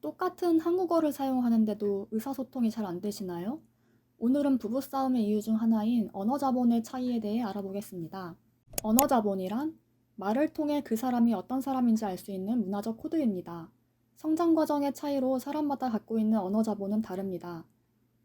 똑같은 한국어를 사용하는데도 의사소통이 잘 안 되시나요? 오늘은 부부싸움의 이유 중 하나인 언어자본의 차이에 대해 알아보겠습니다. 언어자본이란 말을 통해 그 사람이 어떤 사람인지 알 수 있는 문화적 코드입니다. 성장 과정의 차이로 사람마다 갖고 있는 언어자본은 다릅니다.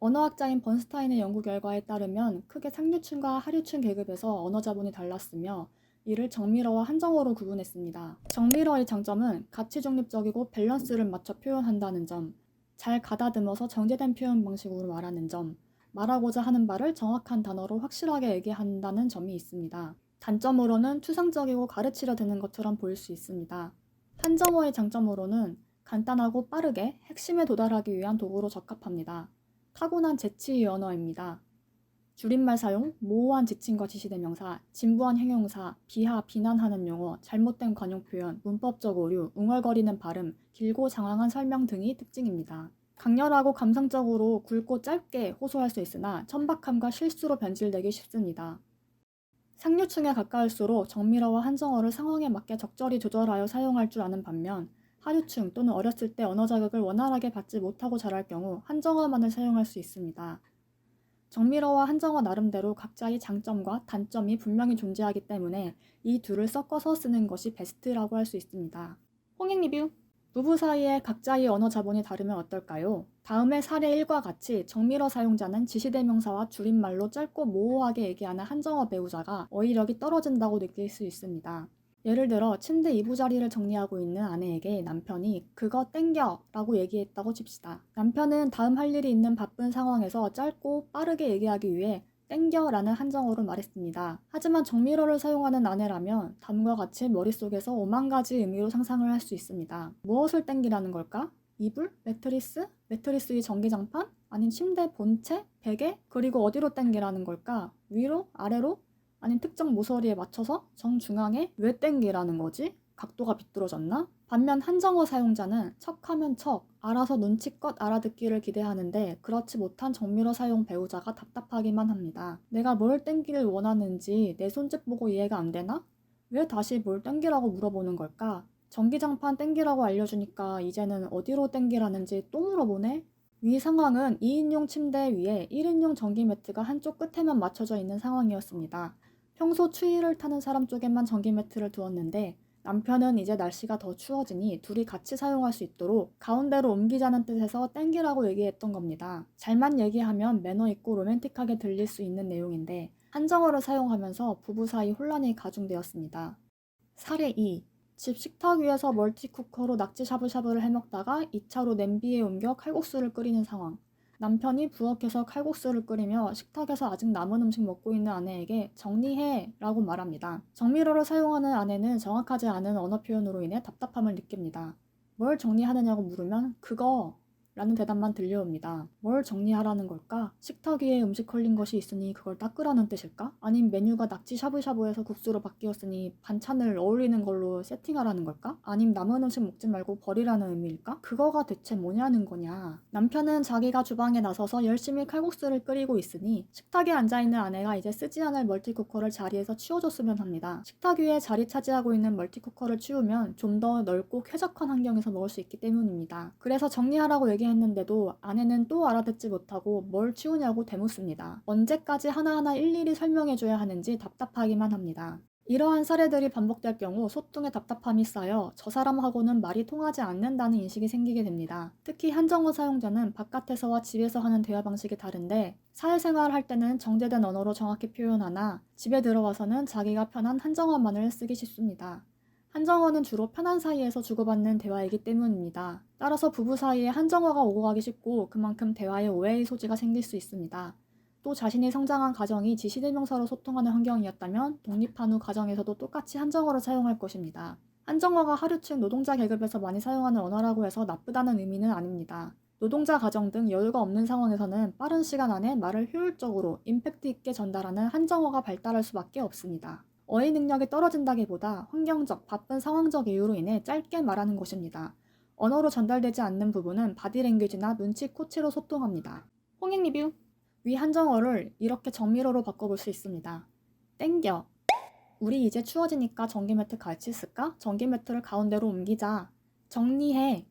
언어학자인 번스타인의 연구 결과에 따르면 크게 상류층과 하류층 계급에서 언어자본이 달랐으며 이를 정밀어와 한정어로 구분했습니다. 정밀어의 장점은 가치 중립적이고 밸런스를 맞춰 표현한다는 점, 잘 가다듬어서 정제된 표현 방식으로 말하는 점, 말하고자 하는 바를 정확한 단어로 확실하게 얘기한다는 점이 있습니다. 단점으로는 추상적이고 가르치려 드는 것처럼 보일 수 있습니다. 한정어의 장점으로는 간단하고 빠르게 핵심에 도달하기 위한 도구로 적합합니다. 타고난 재치의 언어입니다. 줄임말 사용, 모호한 지칭과 지시대명사, 진부한 형용사, 비하, 비난하는 용어, 잘못된 관용 표현, 문법적 오류, 웅얼거리는 발음, 길고 장황한 설명 등이 특징입니다. 강렬하고 감성적으로 굵고 짧게 호소할 수 있으나 천박함과 실수로 변질되기 쉽습니다. 상류층에 가까울수록 정밀어와 한정어를 상황에 맞게 적절히 조절하여 사용할 줄 아는 반면 하류층 또는 어렸을 때 언어 자극을 원활하게 받지 못하고 자랄 경우 한정어만을 사용할 수 있습니다. 정밀어와 한정어 나름대로 각자의 장점과 단점이 분명히 존재하기 때문에 이 둘을 섞어서 쓰는 것이 베스트라고 할 수 있습니다. 홍익 리뷰! 부부 사이에 각자의 언어 자본이 다르면 어떨까요? 다음의 사례 1과 같이 정밀어 사용자는 지시대명사와 줄임말로 짧고 모호하게 얘기하는 한정어 배우자가 어휘력이 떨어진다고 느낄 수 있습니다. 예를 들어 침대 이부자리를 정리하고 있는 아내에게 남편이 그거 땡겨 라고 얘기했다고 칩시다. 남편은 다음 할 일이 있는 바쁜 상황에서 짧고 빠르게 얘기하기 위해 땡겨 라는 한정어로 말했습니다. 하지만 정밀어를 사용하는 아내라면 다음과 같이 머릿속에서 5만 가지 의미로 상상을 할 수 있습니다. 무엇을 땡기라는 걸까? 이불? 매트리스? 매트리스의 전기장판? 아닌 침대 본체? 베개? 그리고 어디로 땡기라는 걸까? 위로? 아래로? 아닌 특정 모서리에 맞춰서 정중앙에 왜 땡기라는 거지? 각도가 비뚤어졌나? 반면 한정어 사용자는 척하면 척, 알아서 눈치껏 알아듣기를 기대하는데 그렇지 못한 정밀어 사용 배우자가 답답하기만 합니다. 내가 뭘 땡기를 원하는지 내 손짓 보고 이해가 안 되나? 왜 다시 뭘 땡기라고 물어보는 걸까? 전기장판 땡기라고 알려주니까 이제는 어디로 땡기라는지 또 물어보네? 위 상황은 2인용 침대 위에 1인용 전기 매트가 한쪽 끝에만 맞춰져 있는 상황이었습니다. 평소 추위를 타는 사람 쪽에만 전기 매트를 두었는데 남편은 이제 날씨가 더 추워지니 둘이 같이 사용할 수 있도록 가운데로 옮기자는 뜻에서 땡기라고 얘기했던 겁니다. 잘만 얘기하면 매너 있고 로맨틱하게 들릴 수 있는 내용인데 한정어를 사용하면서 부부 사이 혼란이 가중되었습니다. 사례 2. 집 식탁 위에서 멀티쿠커로 낙지 샤브샤브를 해먹다가 2차로 냄비에 옮겨 칼국수를 끓이는 상황. 남편이 부엌에서 칼국수를 끓이며 식탁에서 아직 남은 음식 먹고 있는 아내에게 정리해 라고 말합니다. 정밀어를 사용하는 아내는 정확하지 않은 언어 표현으로 인해 답답함을 느낍니다. 뭘 정리하느냐고 물으면 그거 라는 대답만 들려옵니다. 뭘 정리하라는 걸까? 식탁 위에 음식 걸린 것이 있으니 그걸 닦으라는 뜻일까? 아님 메뉴가 낙지 샤브샤브에서 국수로 바뀌었으니 반찬을 어울리는 걸로 세팅하라는 걸까? 아님 남은 음식 먹지 말고 버리라는 의미일까? 그거가 대체 뭐냐는 거냐? 남편은 자기가 주방에 나서서 열심히 칼국수를 끓이고 있으니 식탁에 앉아있는 아내가 이제 쓰지 않을 멀티쿠커를 자리에서 치워줬으면 합니다. 식탁 위에 자리 차지하고 있는 멀티쿠커를 치우면 좀 더 넓고 쾌적한 환경에서 먹을 수 있기 때문입니다. 그래서 정리하라고 얘기했는데도 아내는 또 알아듣지 못하고 뭘 치우냐고 되묻습니다. 언제까지 하나하나 일일이 설명해줘야 하는지 답답하기만 합니다. 이러한 사례들이 반복될 경우 소통에 답답함이 쌓여 저 사람하고는 말이 통하지 않는다는 인식이 생기게 됩니다. 특히 한정어 사용자는 바깥에서와 집에서 하는 대화 방식이 다른데 사회생활을 할 때는 정제된 언어로 정확히 표현하나 집에 들어와서는 자기가 편한 한정어만을 쓰기 쉽습니다. 한정어는 주로 편한 사이에서 주고받는 대화이기 때문입니다. 따라서 부부 사이에 한정어가 오고 가기 쉽고 그만큼 대화에 오해의 소지가 생길 수 있습니다. 또 자신이 성장한 가정이 지시대명사로 소통하는 환경이었다면 독립한 후 가정에서도 똑같이 한정어를 사용할 것입니다. 한정어가 하류층 노동자 계급에서 많이 사용하는 언어라고 해서 나쁘다는 의미는 아닙니다. 노동자 가정 등 여유가 없는 상황에서는 빠른 시간 안에 말을 효율적으로 임팩트 있게 전달하는 한정어가 발달할 수밖에 없습니다. 어휘 능력이 떨어진다기보다 환경적, 바쁜 상황적 이유로 인해 짧게 말하는 것입니다. 언어로 전달되지 않는 부분은 바디랭귀지나 눈치, 코치로 소통합니다. 홍익 리뷰! 위 한정어를 이렇게 정밀어로 바꿔볼 수 있습니다. 땡겨. 우리 이제 추워지니까 전기매트 같이 쓸까? 전기매트를 가운데로 옮기자. 정리해.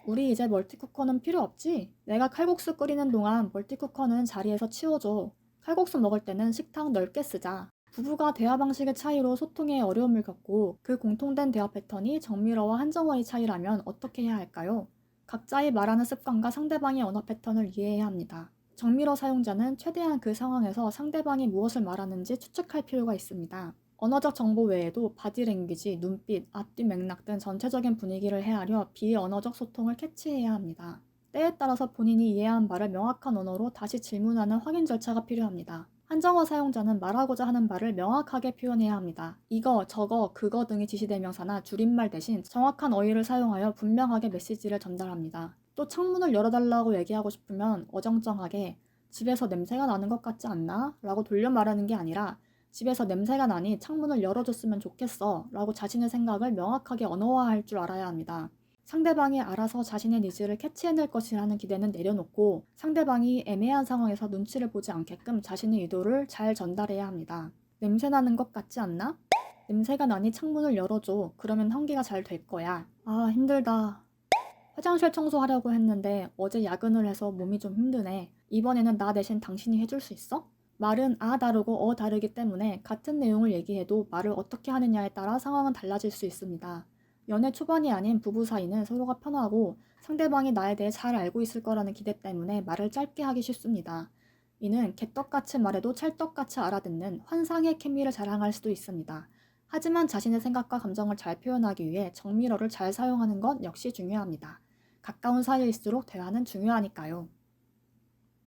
우리 이제 멀티쿠커는 필요 없지? 내가 칼국수 끓이는 동안 멀티쿠커는 자리에서 치워줘. 칼국수 먹을 때는 식탁 넓게 쓰자. 부부가 대화 방식의 차이로 소통에 어려움을 겪고 그 공통된 대화 패턴이 정밀어와 한정어의 차이라면 어떻게 해야 할까요? 각자의 말하는 습관과 상대방의 언어 패턴을 이해해야 합니다. 정밀어 사용자는 최대한 그 상황에서 상대방이 무엇을 말하는지 추측할 필요가 있습니다. 언어적 정보 외에도 바디랭귀지, 눈빛, 앞뒤 맥락 등 전체적인 분위기를 헤아려 비언어적 소통을 캐치해야 합니다. 때에 따라서 본인이 이해한 말을 명확한 언어로 다시 질문하는 확인 절차가 필요합니다. 한정어 사용자는 말하고자 하는 바를 명확하게 표현해야 합니다. 이거, 저거, 그거 등의 지시대명사나 줄임말 대신 정확한 어휘를 사용하여 분명하게 메시지를 전달합니다. 또 창문을 열어달라고 얘기하고 싶으면 어정쩡하게 집에서 냄새가 나는 것 같지 않나? 라고 돌려 말하는 게 아니라 집에서 냄새가 나니 창문을 열어줬으면 좋겠어 라고 자신의 생각을 명확하게 언어화할 줄 알아야 합니다. 상대방이 알아서 자신의 니즈를 캐치해낼 것이라는 기대는 내려놓고 상대방이 애매한 상황에서 눈치를 보지 않게끔 자신의 의도를 잘 전달해야 합니다. 냄새 나는 것 같지 않나? 냄새가 나니 창문을 열어줘. 그러면 환기가 잘 될 거야. 아, 힘들다. 화장실 청소하려고 했는데 어제 야근을 해서 몸이 좀 힘드네. 이번에는 나 대신 당신이 해줄 수 있어? 말은 아 다르고 어 다르기 때문에 같은 내용을 얘기해도 말을 어떻게 하느냐에 따라 상황은 달라질 수 있습니다. 연애 초반이 아닌 부부 사이는 서로가 편하고 상대방이 나에 대해 잘 알고 있을 거라는 기대 때문에 말을 짧게 하기 쉽습니다. 이는 개떡같이 말해도 찰떡같이 알아듣는 환상의 케미를 자랑할 수도 있습니다. 하지만 자신의 생각과 감정을 잘 표현하기 위해 정밀어를 잘 사용하는 것 역시 중요합니다. 가까운 사이일수록 대화는 중요하니까요.